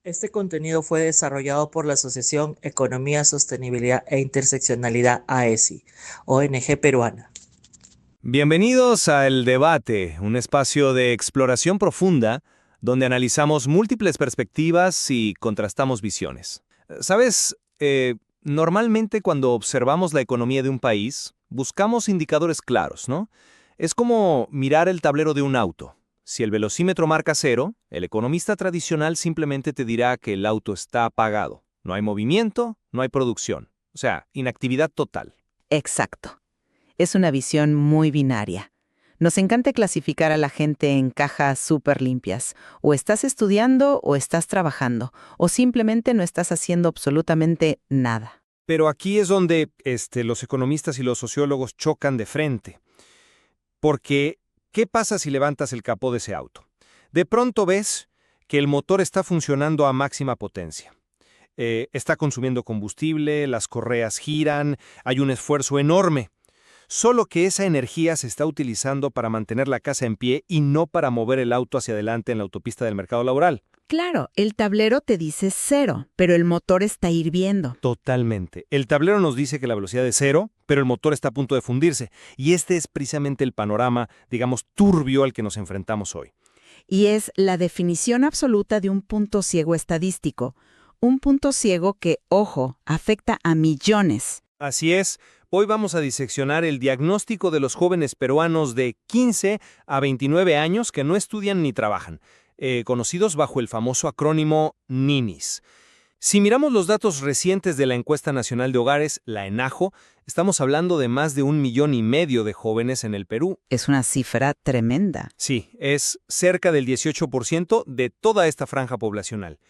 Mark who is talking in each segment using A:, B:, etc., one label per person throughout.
A: Este contenido fue desarrollado por la Asociación Economía, Sostenibilidad e Interseccionalidad AESI, ONG peruana.
B: Bienvenidos a El Debate, un espacio de exploración profunda donde analizamos múltiples perspectivas y contrastamos visiones. ¿Sabes? Normalmente cuando observamos la economía de un país, buscamos indicadores claros, ¿no? Es como mirar el tablero de un auto. Si el velocímetro marca 0, el economista tradicional simplemente te dirá que el auto está apagado. No hay movimiento, no hay producción. O sea, inactividad total.
C: Exacto. Es una visión muy binaria. Nos encanta clasificar a la gente en cajas súper limpias. O estás estudiando o estás trabajando, o simplemente no estás haciendo absolutamente nada.
B: Pero aquí es donde los economistas y los sociólogos chocan de frente. Porque, ¿qué pasa si levantas el capó de ese auto? De pronto ves que el motor está funcionando a máxima potencia. Está consumiendo combustible, las correas giran, hay un esfuerzo enorme. Solo que esa energía se está utilizando para mantener la casa en pie y no para mover el auto hacia adelante en la autopista del mercado laboral.
C: Claro, el tablero te dice 0, pero el motor está hirviendo.
B: Totalmente. El tablero nos dice que la velocidad es 0, pero el motor está a punto de fundirse. Y este es precisamente el panorama, digamos, turbio al que nos enfrentamos hoy.
C: Y es la definición absoluta de un punto ciego estadístico. Un punto ciego que, ojo, afecta a millones.
B: Así es. Hoy vamos a diseccionar el diagnóstico de los jóvenes peruanos de 15 a 29 años que no estudian ni trabajan, conocidos bajo el famoso acrónimo NINIS. Si miramos los datos recientes de la Encuesta Nacional de Hogares, la ENAJO, estamos hablando de más de 1,5 millones de jóvenes en el Perú.
C: Es una cifra tremenda.
B: Sí, es cerca del 18% de toda esta franja poblacional.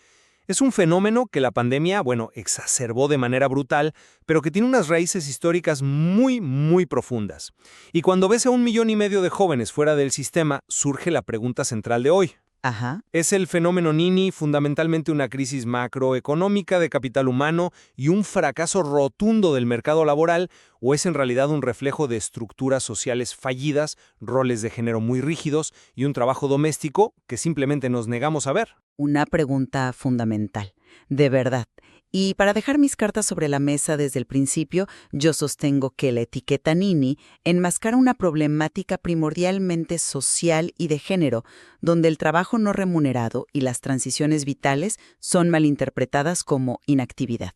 B: Es un fenómeno que la pandemia, exacerbó de manera brutal, pero que tiene unas raíces históricas muy, muy profundas. Y cuando ves a 1,5 millones de jóvenes fuera del sistema, surge la pregunta central de hoy.
C: Ajá.
B: ¿Es el fenómeno Nini fundamentalmente una crisis macroeconómica de capital humano y un fracaso rotundo del mercado laboral, o es en realidad un reflejo de estructuras sociales fallidas, roles de género muy rígidos y un trabajo doméstico que simplemente nos negamos a ver?
C: Una pregunta fundamental, de verdad. Y para dejar mis cartas sobre la mesa desde el principio, yo sostengo que la etiqueta Nini enmascara una problemática primordialmente social y de género, donde el trabajo no remunerado y las transiciones vitales son malinterpretadas como inactividad.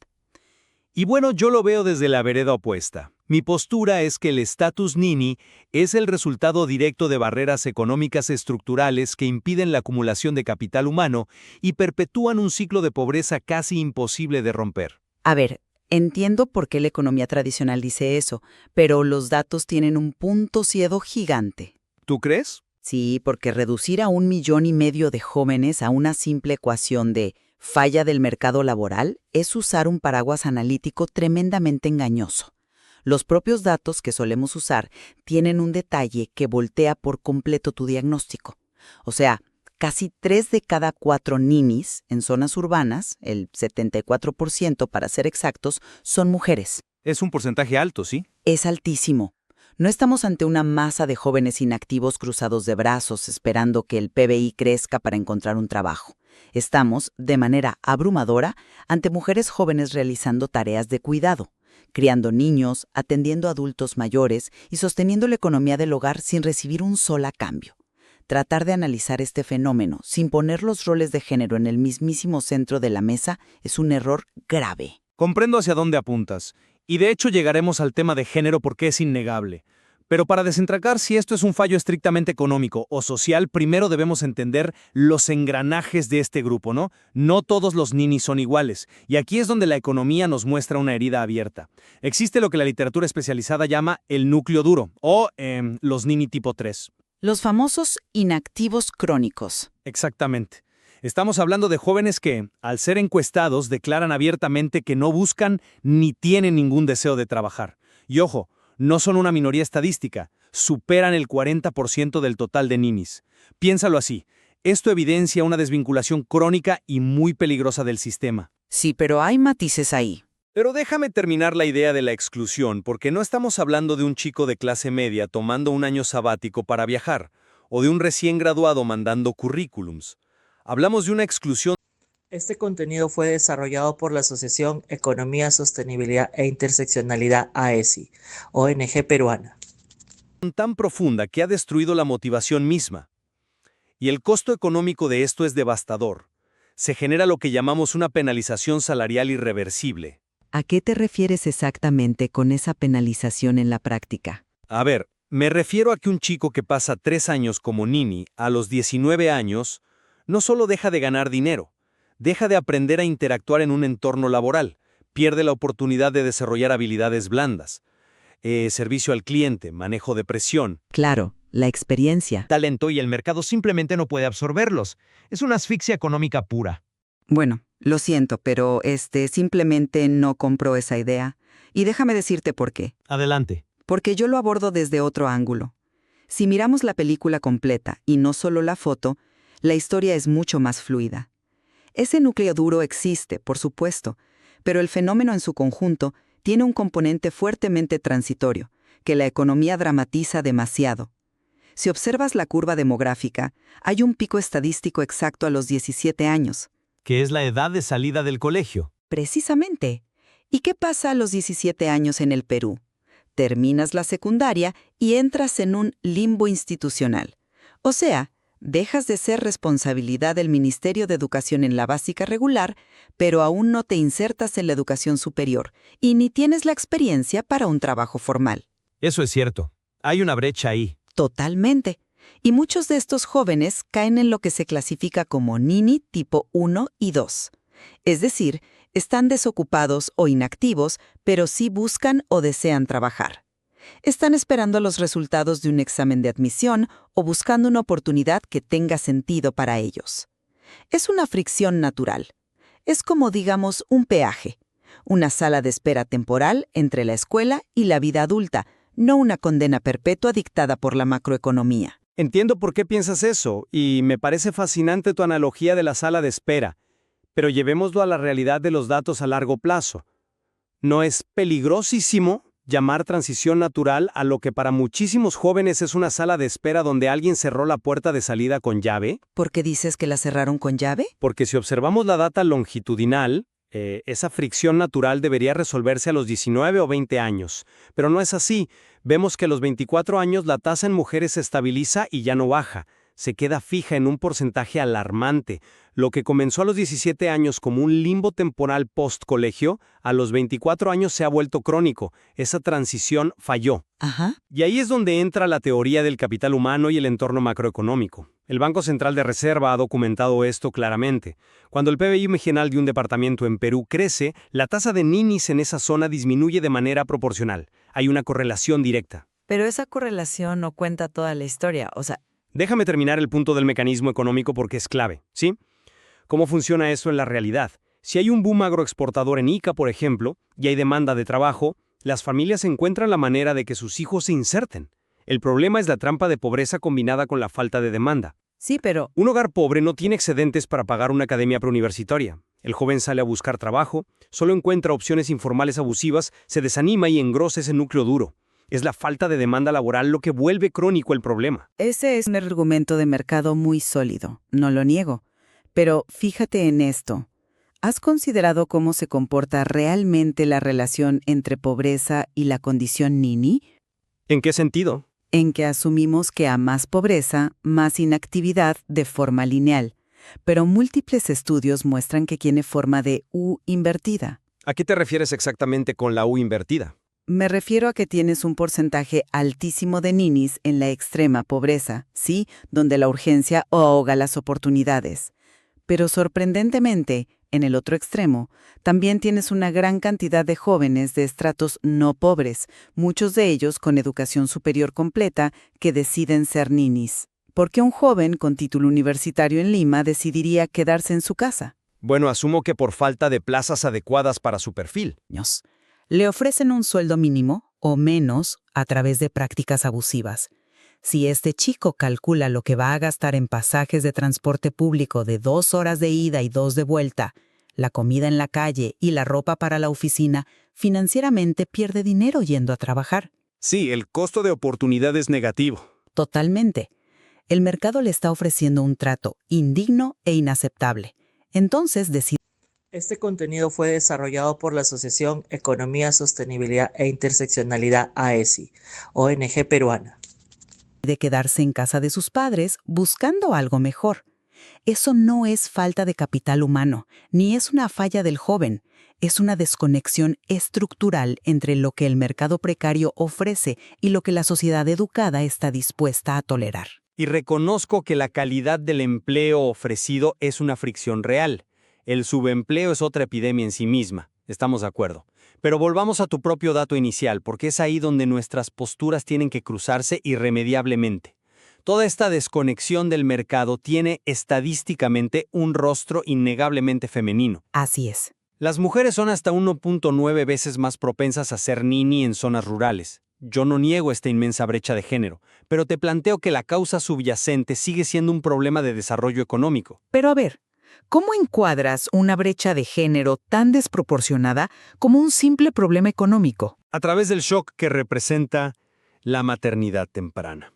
B: Y bueno, yo lo veo desde la vereda opuesta. Mi postura es que el estatus Nini es el resultado directo de barreras económicas estructurales que impiden la acumulación de capital humano y perpetúan un ciclo de pobreza casi imposible de romper.
C: A ver, entiendo por qué la economía tradicional dice eso, pero los datos tienen un punto ciego gigante.
B: ¿Tú crees?
C: Sí, porque reducir a 1,5 millones de jóvenes a una simple ecuación de falla del mercado laboral es usar un paraguas analítico tremendamente engañoso. Los propios datos que solemos usar tienen un detalle que voltea por completo tu diagnóstico. O sea, casi 3 de cada 4 ninis en zonas urbanas, el 74% para ser exactos, son mujeres.
B: Es un porcentaje alto, ¿sí?
C: Es altísimo. No estamos ante una masa de jóvenes inactivos cruzados de brazos esperando que el PBI crezca para encontrar un trabajo. Estamos, de manera abrumadora, ante mujeres jóvenes realizando tareas de cuidado, criando niños, atendiendo a adultos mayores y sosteniendo la economía del hogar sin recibir un solo cambio. Tratar de analizar este fenómeno sin poner los roles de género en el mismísimo centro de la mesa es un error grave.
B: Comprendo hacia dónde apuntas, y de hecho llegaremos al tema de género porque es innegable. Pero para desentracar si esto es un fallo estrictamente económico o social, primero debemos entender los engranajes de este grupo, ¿no? No todos los ninis son iguales, y aquí es donde la economía nos muestra una herida abierta. Existe lo que la literatura especializada llama el núcleo duro, o los nini tipo 3.
C: Los famosos inactivos crónicos.
B: Exactamente. Estamos hablando de jóvenes que, al ser encuestados, declaran abiertamente que no buscan ni tienen ningún deseo de trabajar. Y ojo, no son una minoría estadística, superan el 40% del total de ninis. Piénsalo así, esto evidencia una desvinculación crónica y muy peligrosa del sistema.
C: Sí, pero hay matices ahí.
B: Pero déjame terminar la idea de la exclusión, porque no estamos hablando de un chico de clase media tomando un año sabático para viajar, o de un recién graduado mandando currículums. Hablamos de una exclusión
A: Este contenido fue desarrollado por la Asociación Economía, Sostenibilidad e Interseccionalidad AESI, ONG peruana.
B: Tan profunda que ha destruido la motivación misma. Y el costo económico de esto es devastador. Se genera lo que llamamos una penalización salarial irreversible.
C: ¿A qué te refieres exactamente con esa penalización en la práctica?
B: A ver, me refiero a que un chico que pasa 3 años como nini a los 19 años no solo deja de ganar dinero, deja de aprender a interactuar en un entorno laboral, pierde la oportunidad de desarrollar habilidades blandas, servicio al cliente, manejo de presión,
C: Claro, la experiencia.
D: talento y el mercado simplemente no puede absorberlos. Es una asfixia económica pura.
C: Bueno, lo siento, pero simplemente no compro esa idea. Y déjame decirte por qué.
D: Adelante.
C: Porque yo lo abordo desde otro ángulo. Si miramos la película completa y no solo la foto, la historia es mucho más fluida. Ese núcleo duro existe, por supuesto, pero el fenómeno en su conjunto tiene un componente fuertemente transitorio, que la economía dramatiza demasiado. Si observas la curva demográfica, hay un pico estadístico exacto a los 17 años.
D: Que es la edad de salida del colegio.
C: Precisamente. ¿Y qué pasa a los 17 años en el Perú? Terminas la secundaria y entras en un limbo institucional. O sea, dejas de ser responsabilidad del Ministerio de Educación en la básica regular, pero aún no te insertas en la educación superior y ni tienes la experiencia para un trabajo formal.
D: Eso es cierto. Hay una brecha ahí.
C: Totalmente. Y muchos de estos jóvenes caen en lo que se clasifica como nini tipo 1 y 2. Es decir, están desocupados o inactivos, pero sí buscan o desean trabajar. Están esperando los resultados de un examen de admisión o buscando una oportunidad que tenga sentido para ellos. Es una fricción natural. Es como, digamos, un peaje, una sala de espera temporal entre la escuela y la vida adulta, no una condena perpetua dictada por la macroeconomía.
B: Entiendo por qué piensas eso, y me parece fascinante tu analogía de la sala de espera, pero llevémoslo a la realidad de los datos a largo plazo. ¿No es peligrosísimo llamar transición natural a lo que para muchísimos jóvenes es una sala de espera donde alguien cerró la puerta de salida con llave?
C: ¿Por qué dices que la cerraron con llave?
B: Porque si observamos la data longitudinal, esa fricción natural debería resolverse a los 19 o 20 años. Pero no es así. Vemos que a los 24 años la tasa en mujeres se estabiliza y ya no baja. Se queda fija en un porcentaje alarmante. Lo que comenzó a los 17 años como un limbo temporal post-colegio, a los 24 años se ha vuelto crónico. Esa transición falló.
C: Ajá.
B: Y ahí es donde entra la teoría del capital humano y el entorno macroeconómico. El Banco Central de Reserva ha documentado esto claramente. Cuando el PBI marginal de un departamento en Perú crece, la tasa de ninis en esa zona disminuye de manera proporcional. Hay una correlación directa.
E: Pero esa correlación no cuenta toda la historia. O sea,
B: Déjame terminar el punto del mecanismo económico porque es clave, ¿sí? ¿Cómo funciona eso en la realidad? Si hay un boom agroexportador en Ica, por ejemplo, y hay demanda de trabajo, las familias encuentran la manera de que sus hijos se inserten. El problema es la trampa de pobreza combinada con la falta de demanda.
E: sí, pero
B: Un hogar pobre no tiene excedentes para pagar una academia preuniversitaria. El joven sale a buscar trabajo, solo encuentra opciones informales abusivas, se desanima y engrosa ese núcleo duro. Es la falta de demanda laboral lo que vuelve crónico el problema.
C: Ese es un argumento de mercado muy sólido, no lo niego. Pero fíjate en esto. ¿Has considerado cómo se comporta realmente la relación entre pobreza y la condición nini?
B: ¿En qué sentido?
C: En que asumimos que a más pobreza, más inactividad de forma lineal. Pero múltiples estudios muestran que tiene forma de U invertida.
B: ¿A qué te refieres exactamente con la U invertida?
C: Me refiero a que tienes un porcentaje altísimo de ninis en la extrema pobreza, ¿sí? Donde la urgencia ahoga las oportunidades. Pero sorprendentemente, en el otro extremo, también tienes una gran cantidad de jóvenes de estratos no pobres, muchos de ellos con educación superior completa, que deciden ser ninis. ¿Por qué un joven con título universitario en Lima decidiría quedarse en su casa?
B: Bueno, asumo que por falta de plazas adecuadas para su perfil.
C: Le ofrecen un sueldo mínimo o menos a través de prácticas abusivas. Si este chico calcula lo que va a gastar en pasajes de transporte público de 2 horas de ida y 2 de vuelta, la comida en la calle y la ropa para la oficina, financieramente pierde dinero yendo a trabajar.
B: Sí, el costo de oportunidad es negativo.
C: Totalmente. El mercado le está ofreciendo un trato indigno e inaceptable. Entonces decide
A: Este contenido fue desarrollado por la Asociación Economía, Sostenibilidad e Interseccionalidad AESI, ONG peruana.
C: quedarse en casa de sus padres buscando algo mejor. Eso no es falta de capital humano, ni es una falla del joven. Es una desconexión estructural entre lo que el mercado precario ofrece y lo que la sociedad educada está dispuesta a tolerar.
B: Y reconozco que la calidad del empleo ofrecido es una fricción real. El subempleo es otra epidemia en sí misma, estamos de acuerdo. Pero volvamos a tu propio dato inicial, porque es ahí donde nuestras posturas tienen que cruzarse irremediablemente. Toda esta desconexión del mercado tiene estadísticamente un rostro innegablemente femenino.
C: Así es.
B: Las mujeres son hasta 1.9 veces más propensas a ser nini en zonas rurales. Yo no niego esta inmensa brecha de género, pero te planteo que la causa subyacente sigue siendo un problema de desarrollo económico.
C: Pero a ver, ¿cómo encuadras una brecha de género tan desproporcionada como un simple problema económico?
B: A través del shock que representa la maternidad temprana.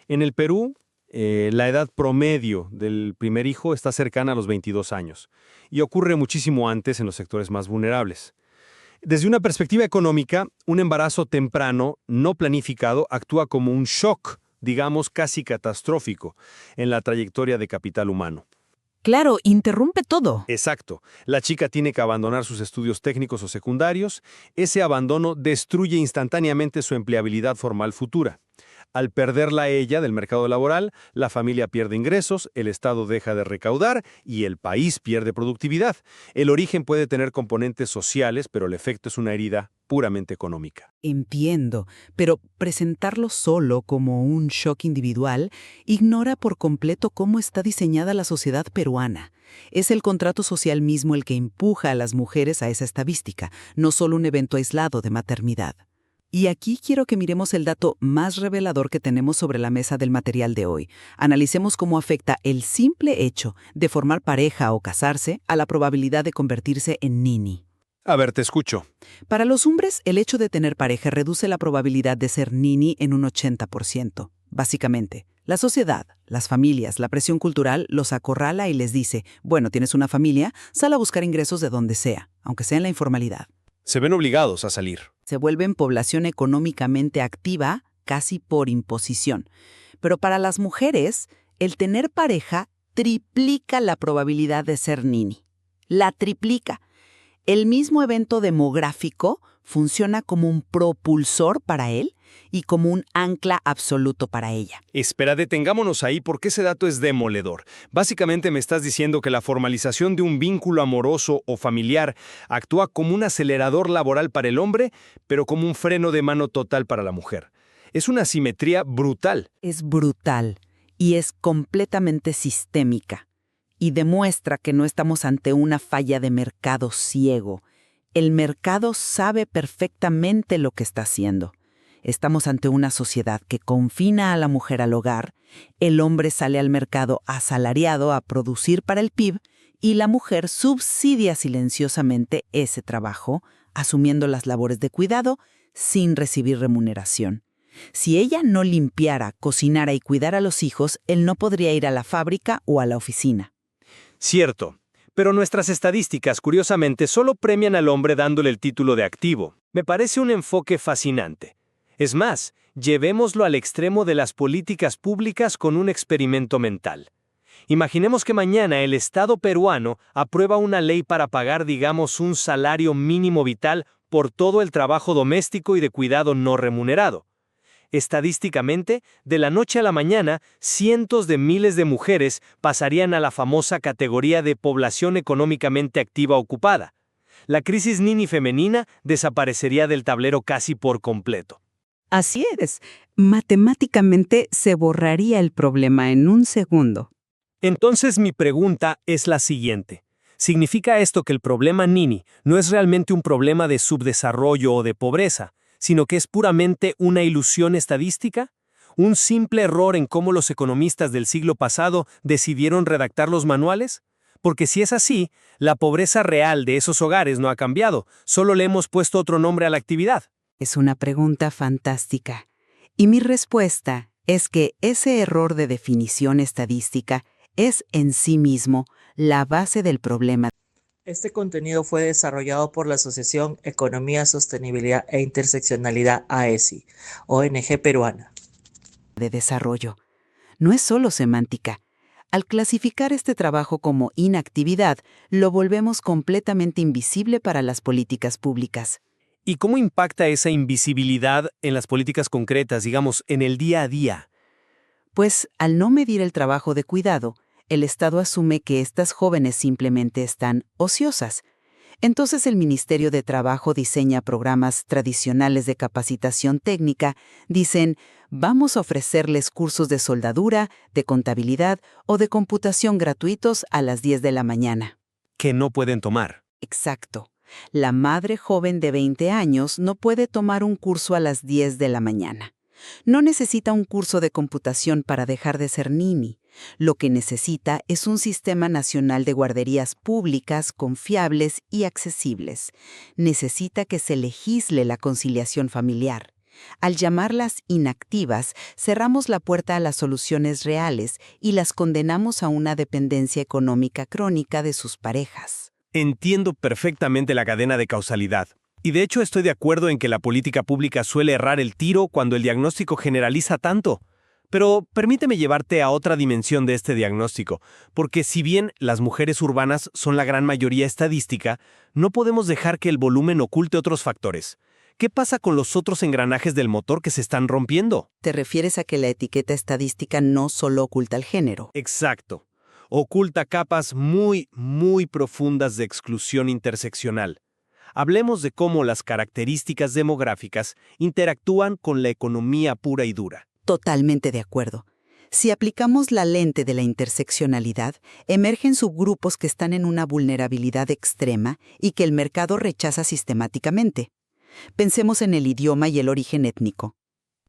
B: En el Perú, la edad promedio del primer hijo está cercana a los 22 años y ocurre muchísimo antes en los sectores más vulnerables. Desde una perspectiva económica, un embarazo temprano, no planificado, actúa como un shock, digamos casi catastrófico, en la trayectoria de capital humano.
C: Claro, interrumpe todo.
B: Exacto. La chica tiene que abandonar sus estudios técnicos o secundarios. Ese abandono destruye instantáneamente su empleabilidad formal futura. Al perderla ella del mercado laboral, la familia pierde ingresos, el Estado deja de recaudar y el país pierde productividad. El origen puede tener componentes sociales, pero el efecto es una herida puramente económica.
C: Entiendo, pero presentarlo solo como un shock individual ignora por completo cómo está diseñada la sociedad peruana. Es el contrato social mismo el que empuja a las mujeres a esa estadística, no solo un evento aislado de maternidad. Y aquí quiero que miremos el dato más revelador que tenemos sobre la mesa del material de hoy. Analicemos cómo afecta el simple hecho de formar pareja o casarse a la probabilidad de convertirse en nini.
B: A ver, te escucho.
C: Para los hombres, el hecho de tener pareja reduce la probabilidad de ser nini en un 80%. Básicamente, la sociedad, las familias, la presión cultural los acorrala y les dice, bueno, tienes una familia, sal a buscar ingresos de donde sea, aunque sea en la informalidad.
B: Se ven obligados a salir.
C: Se vuelven población económicamente activa casi por imposición. Pero para las mujeres, el tener pareja triplica la probabilidad de ser nini. La triplica. El mismo evento demográfico funciona como un propulsor para él y como un ancla absoluto para ella.
B: Espera, detengámonos ahí porque ese dato es demoledor. Básicamente me estás diciendo que la formalización de un vínculo amoroso o familiar actúa como un acelerador laboral para el hombre, pero como un freno de mano total para la mujer. Es una asimetría brutal.
C: Es brutal y es completamente sistémica. Y demuestra que no estamos ante una falla de mercado ciego. El mercado sabe perfectamente lo que está haciendo. Estamos ante una sociedad que confina a la mujer al hogar, el hombre sale al mercado asalariado a producir para el PIB y la mujer subsidia silenciosamente ese trabajo, asumiendo las labores de cuidado sin recibir remuneración. Si ella no limpiara, cocinara y cuidara a los hijos, él no podría ir a la fábrica o a la oficina.
B: Cierto, pero nuestras estadísticas, curiosamente, solo premian al hombre dándole el título de activo. Me parece un enfoque fascinante. Es más, llevémoslo al extremo de las políticas públicas con un experimento mental. Imaginemos que mañana el Estado peruano aprueba una ley para pagar, digamos, un salario mínimo vital por todo el trabajo doméstico y de cuidado no remunerado. Estadísticamente, de la noche a la mañana, cientos de miles de mujeres pasarían a la famosa categoría de población económicamente activa ocupada. La crisis nini femenina desaparecería del tablero casi por completo.
F: Así es. Matemáticamente se borraría el problema en un segundo.
B: Entonces mi pregunta es la siguiente. ¿Significa esto que el problema nini no es realmente un problema de subdesarrollo o de pobreza, sino que es puramente una ilusión estadística? ¿Un simple error en cómo los economistas del siglo pasado decidieron redactar los manuales? Porque si es así, la pobreza real de esos hogares no ha cambiado, solo le hemos puesto otro nombre a la actividad.
F: Es una pregunta fantástica. Y mi respuesta es que ese error de definición estadística es en sí mismo
C: la base del problema
A: Este contenido fue desarrollado por la Asociación Economía, Sostenibilidad e Interseccionalidad AESI, ONG peruana.
C: de desarrollo. No es solo semántica. Al clasificar este trabajo como inactividad, lo volvemos completamente invisible para las políticas públicas.
B: ¿Y cómo impacta esa invisibilidad en las políticas concretas, digamos, en el día a día?
C: Pues, al no medir el trabajo de cuidado, el Estado asume que estas jóvenes simplemente están ociosas. Entonces el Ministerio de Trabajo diseña programas tradicionales de capacitación técnica, dicen, vamos a ofrecerles cursos de soldadura, de contabilidad o de computación gratuitos a las 10 de la mañana.
B: Que no pueden tomar.
C: Exacto. La madre joven de 20 años no puede tomar un curso a las 10 de la mañana. No necesita un curso de computación para dejar de ser nini. Lo que necesita es un sistema nacional de guarderías públicas, confiables y accesibles. Necesita que se legisle la conciliación familiar. Al llamarlas inactivas, cerramos la puerta a las soluciones reales y las condenamos a una dependencia económica crónica de sus parejas.
B: Entiendo perfectamente la cadena de causalidad. Y de hecho estoy de acuerdo en que la política pública suele errar el tiro cuando el diagnóstico generaliza tanto. Pero permíteme llevarte a otra dimensión de este diagnóstico, porque si bien las mujeres urbanas son la gran mayoría estadística, no podemos dejar que el volumen oculte otros factores. ¿Qué pasa con los otros engranajes del motor que se están rompiendo?
C: ¿Te refieres a que la etiqueta estadística no solo oculta el género?
B: Exacto. Oculta capas muy profundas de exclusión interseccional. Hablemos de cómo las características demográficas interactúan con la economía pura y dura.
C: Totalmente de acuerdo. Si aplicamos la lente de la interseccionalidad, emergen subgrupos que están en una vulnerabilidad extrema y que el mercado rechaza sistemáticamente. Pensemos en el idioma y el origen étnico.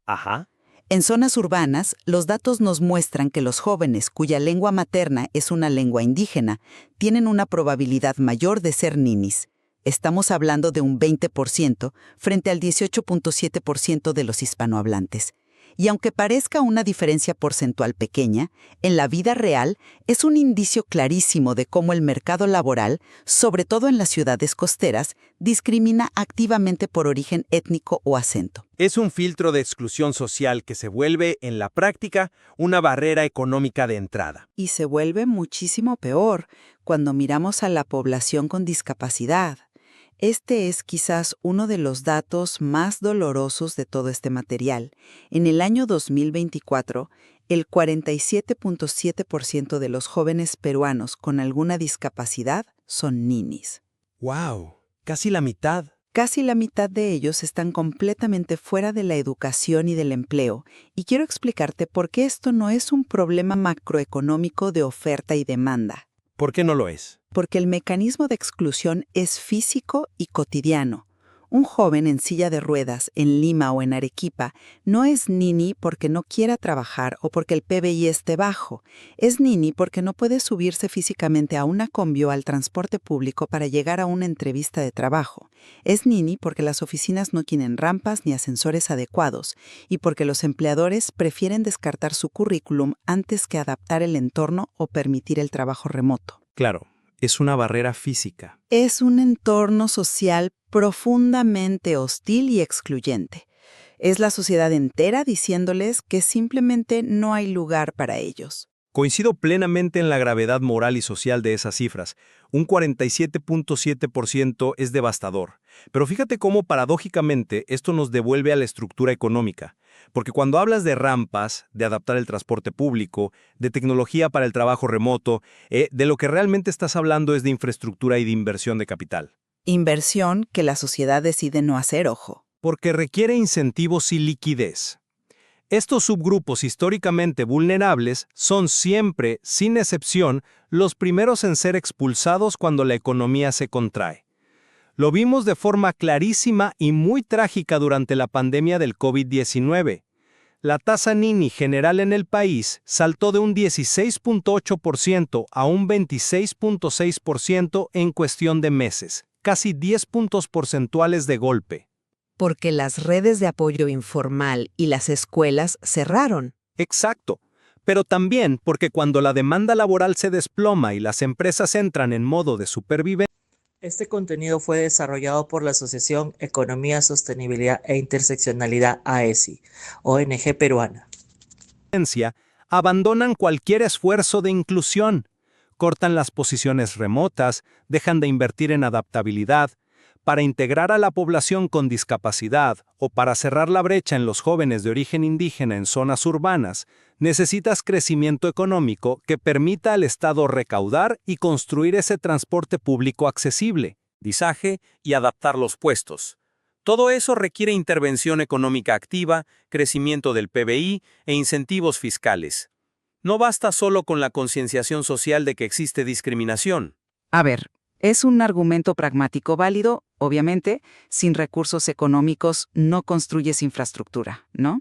B: Ajá.
C: En zonas urbanas, los datos nos muestran que los jóvenes cuya lengua materna es una lengua indígena tienen una probabilidad mayor de ser ninis. Estamos hablando de un 20% frente al 18.7% de los hispanohablantes. Y aunque parezca una diferencia porcentual pequeña, en la vida real es un indicio clarísimo de cómo el mercado laboral, sobre todo en las ciudades costeras, discrimina activamente por origen étnico o acento.
B: Es un filtro de exclusión social que se vuelve, en la práctica, una barrera económica de entrada.
C: Y se vuelve muchísimo peor cuando miramos a la población con discapacidad. Este es quizás uno de los datos más dolorosos de todo este material. En el año 2024, el 47.7% de los jóvenes peruanos con alguna discapacidad son ninis.
B: ¡Wow! Casi la mitad.
C: Casi la mitad de ellos están completamente fuera de la educación y del empleo, y quiero explicarte por qué esto no es un problema macroeconómico de oferta y demanda.
B: ¿Por qué no lo es?
C: Porque el mecanismo de exclusión es físico y cotidiano. Un joven en silla de ruedas en Lima o en Arequipa no es nini porque no quiera trabajar o porque el PBI esté bajo. Es nini porque no puede subirse físicamente a una combi o al transporte público para llegar a una entrevista de trabajo. Es nini porque las oficinas no tienen rampas ni ascensores adecuados y porque los empleadores prefieren descartar su currículum antes que adaptar el entorno o permitir el trabajo remoto.
B: Claro, es una barrera física.
C: Es un entorno social profundamente hostil y excluyente. Es la sociedad entera diciéndoles que simplemente no hay lugar para ellos.
B: Coincido plenamente en la gravedad moral y social de esas cifras. Un 47.7% es devastador. Pero fíjate cómo paradójicamente esto nos devuelve a la estructura económica. Porque cuando hablas de rampas, de adaptar el transporte público, de tecnología para el trabajo remoto, de lo que realmente estás hablando es de infraestructura y de inversión de capital.
C: Inversión que la sociedad decide no hacer, ojo.
B: Porque requiere incentivos y liquidez. Estos subgrupos históricamente vulnerables son siempre, sin excepción, los primeros en ser expulsados cuando la economía se contrae. Lo vimos de forma clarísima y muy trágica durante la pandemia del COVID-19. La tasa Gini general en el país saltó de un 16.8% a un 26.6% en cuestión de meses, casi 10 puntos porcentuales de golpe.
G: Porque las redes de apoyo informal y las escuelas cerraron.
B: Exacto. pero también porque cuando la demanda laboral se desploma y las empresas entran en modo de supervivencia,
A: Este contenido fue desarrollado por la Asociación Economía, Sostenibilidad e Interseccionalidad AESI, ONG peruana.
B: abandonan cualquier esfuerzo de inclusión, cortan las posiciones remotas, dejan de invertir en adaptabilidad, para integrar a la población con discapacidad o para cerrar la brecha en los jóvenes de origen indígena en zonas urbanas, necesitas crecimiento económico que permita al Estado recaudar y construir ese transporte público accesible, disaje y adaptar los puestos. Todo eso requiere intervención económica activa, crecimiento del PBI e incentivos fiscales. No basta solo con la concienciación social de que existe discriminación.
C: A ver, es un argumento pragmático válido, obviamente, sin recursos económicos no construyes infraestructura, ¿no?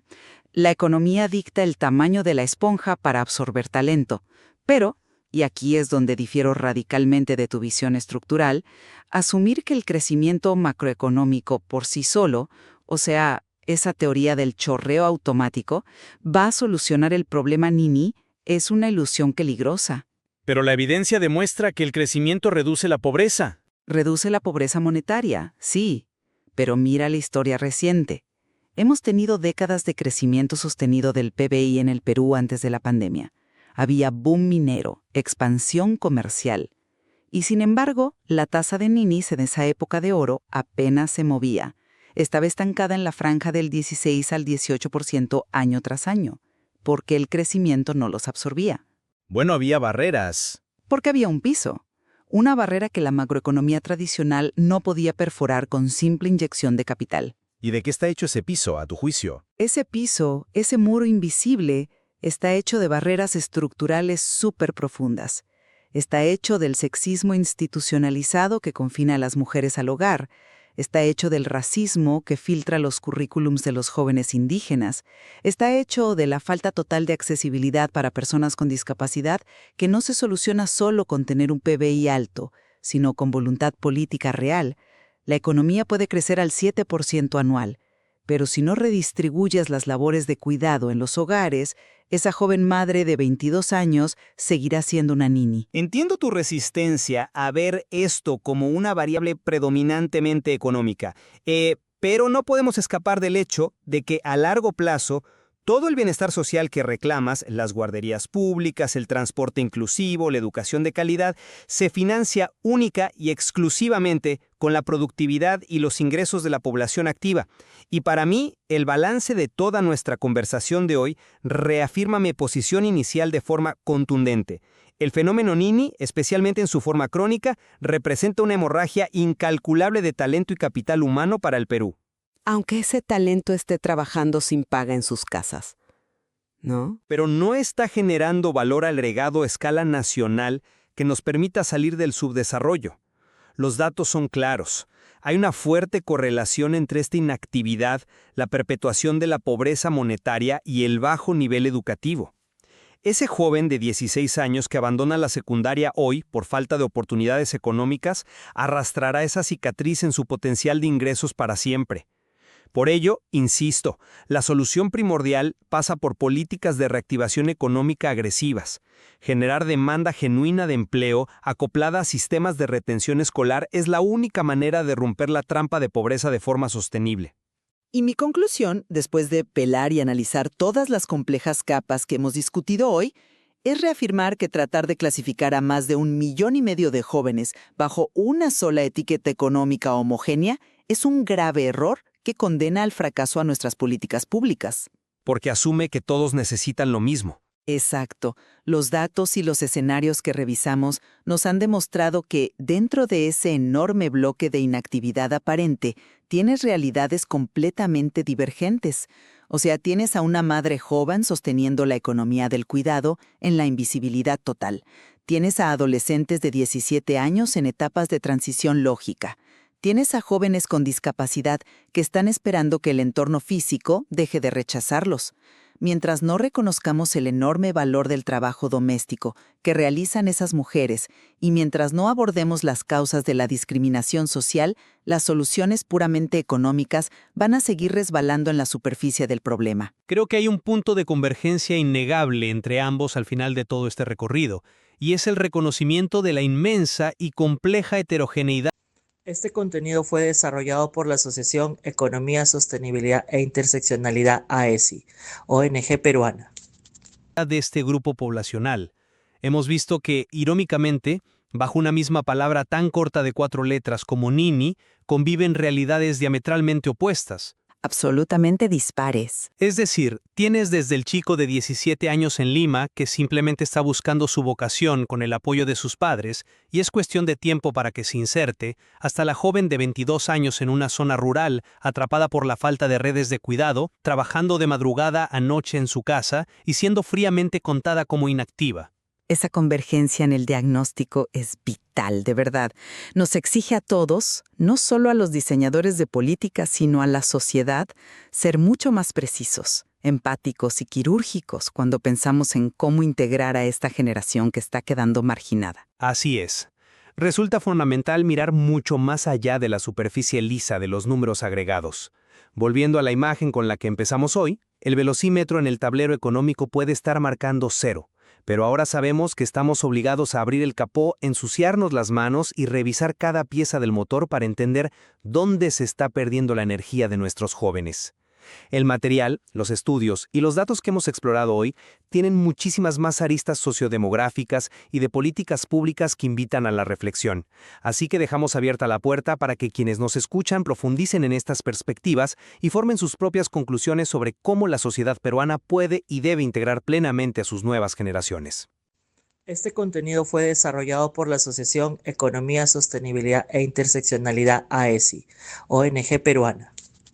C: La economía dicta el tamaño de la esponja para absorber talento, pero, y aquí es donde difiero radicalmente de tu visión estructural, asumir que el crecimiento macroeconómico por sí solo, o sea, esa teoría del chorreo automático, va a solucionar el problema Nini, es una ilusión peligrosa.
B: Pero la evidencia demuestra que el crecimiento reduce la pobreza.
C: Reduce la pobreza monetaria, sí, pero mira la historia reciente. Hemos tenido décadas de crecimiento sostenido del PBI en el Perú antes de la pandemia. Había boom minero, expansión comercial. Y sin embargo, la tasa de Ninis en esa época de oro apenas se movía. Estaba estancada en la franja del 16 al 18% año tras año, porque el crecimiento no los absorbía.
B: Bueno, había barreras.
C: Porque había un piso. Una barrera que la macroeconomía tradicional no podía perforar con simple inyección de capital.
B: ¿Y de qué está hecho ese piso, a tu juicio?
C: Ese piso, ese muro invisible, está hecho de barreras estructurales súper profundas. Está hecho del sexismo institucionalizado que confina a las mujeres al hogar. Está hecho del racismo que filtra los currículums de los jóvenes indígenas. Está hecho de la falta total de accesibilidad para personas con discapacidad que no se soluciona solo con tener un PBI alto, sino con voluntad política real. La economía puede crecer al 7% anual, pero si no redistribuyes las labores de cuidado en los hogares, esa joven madre de 22 años seguirá siendo una nini.
G: Entiendo tu resistencia a ver esto como una variable predominantemente económica, pero no podemos escapar del hecho de que a largo plazo todo el bienestar social que reclamas, las guarderías públicas, el transporte inclusivo, la educación de calidad, se financia única y exclusivamente con la productividad y los ingresos de la población activa. Y para mí, el balance de toda nuestra conversación de hoy reafirma mi posición inicial de forma contundente. El fenómeno Nini, especialmente en su forma crónica, representa una hemorragia incalculable de talento y capital humano para el Perú.
F: Aunque ese talento esté trabajando sin paga en sus casas, ¿no?
B: Pero no está generando valor agregado a escala nacional que nos permita salir del subdesarrollo. Los datos son claros. Hay una fuerte correlación entre esta inactividad, la perpetuación de la pobreza monetaria y el bajo nivel educativo. Ese joven de 16 años que abandona la secundaria hoy por falta de oportunidades económicas arrastrará esa cicatriz en su potencial de ingresos para siempre. Por ello, insisto, la solución primordial pasa por políticas de reactivación económica agresivas. Generar demanda genuina de empleo acoplada a sistemas de retención escolar es la única manera de romper la trampa de pobreza de forma sostenible.
C: Y mi conclusión, después de pelar y analizar todas las complejas capas que hemos discutido hoy, es reafirmar que tratar de clasificar a más de 1,5 millones de jóvenes bajo una sola etiqueta económica homogénea es un grave error que condena al fracaso a nuestras políticas públicas.
B: Porque asume que todos necesitan lo mismo.
C: Exacto. Los datos y los escenarios que revisamos nos han demostrado que dentro de ese enorme bloque de inactividad aparente tienes realidades completamente divergentes. O sea, tienes a una madre joven sosteniendo la economía del cuidado en la invisibilidad total. Tienes a adolescentes de 17 años en etapas de transición lógica. Tienes a jóvenes con discapacidad que están esperando que el entorno físico deje de rechazarlos. Mientras no reconozcamos el enorme valor del trabajo doméstico que realizan esas mujeres y mientras no abordemos las causas de la discriminación social, las soluciones puramente económicas van a seguir resbalando en la superficie del problema.
H: Creo que hay un punto de convergencia innegable entre ambos al final de todo este recorrido, y es el reconocimiento de la inmensa y compleja heterogeneidad
A: Este contenido fue desarrollado por la Asociación Economía, Sostenibilidad e Interseccionalidad AESI, ONG peruana.
H: de este grupo poblacional. Hemos visto que, irónicamente, bajo una misma palabra tan corta de 4 letras como Nini, conviven realidades diametralmente opuestas.
F: Absolutamente dispares.
H: Es decir, tienes desde el chico de 17 años en Lima que simplemente está buscando su vocación con el apoyo de sus padres y es cuestión de tiempo para que se inserte, hasta la joven de 22 años en una zona rural atrapada por la falta de redes de cuidado, trabajando de madrugada a noche en su casa y siendo fríamente contada como inactiva.
F: Esa convergencia en el diagnóstico es vital, de verdad. Nos exige a todos, no solo a los diseñadores de política, sino a la sociedad, ser mucho más precisos, empáticos y quirúrgicos cuando pensamos en cómo integrar a esta generación que está quedando marginada.
H: Así es. Resulta fundamental mirar mucho más allá de la superficie lisa de los números agregados. Volviendo a la imagen con la que empezamos hoy, el velocímetro en el tablero económico puede estar marcando 0. Pero ahora sabemos que estamos obligados a abrir el capó, ensuciarnos las manos y revisar cada pieza del motor para entender dónde se está perdiendo la energía de nuestros jóvenes. El material, los estudios y los datos que hemos explorado hoy tienen muchísimas más aristas sociodemográficas y de políticas públicas que invitan a la reflexión. Así que dejamos abierta la puerta para que quienes nos escuchan profundicen en estas perspectivas y formen sus propias conclusiones sobre cómo la sociedad peruana puede y debe integrar plenamente a sus nuevas generaciones.
A: Este contenido fue desarrollado por la Asociación Economía, Sostenibilidad e Interseccionalidad AESI, ONG peruana.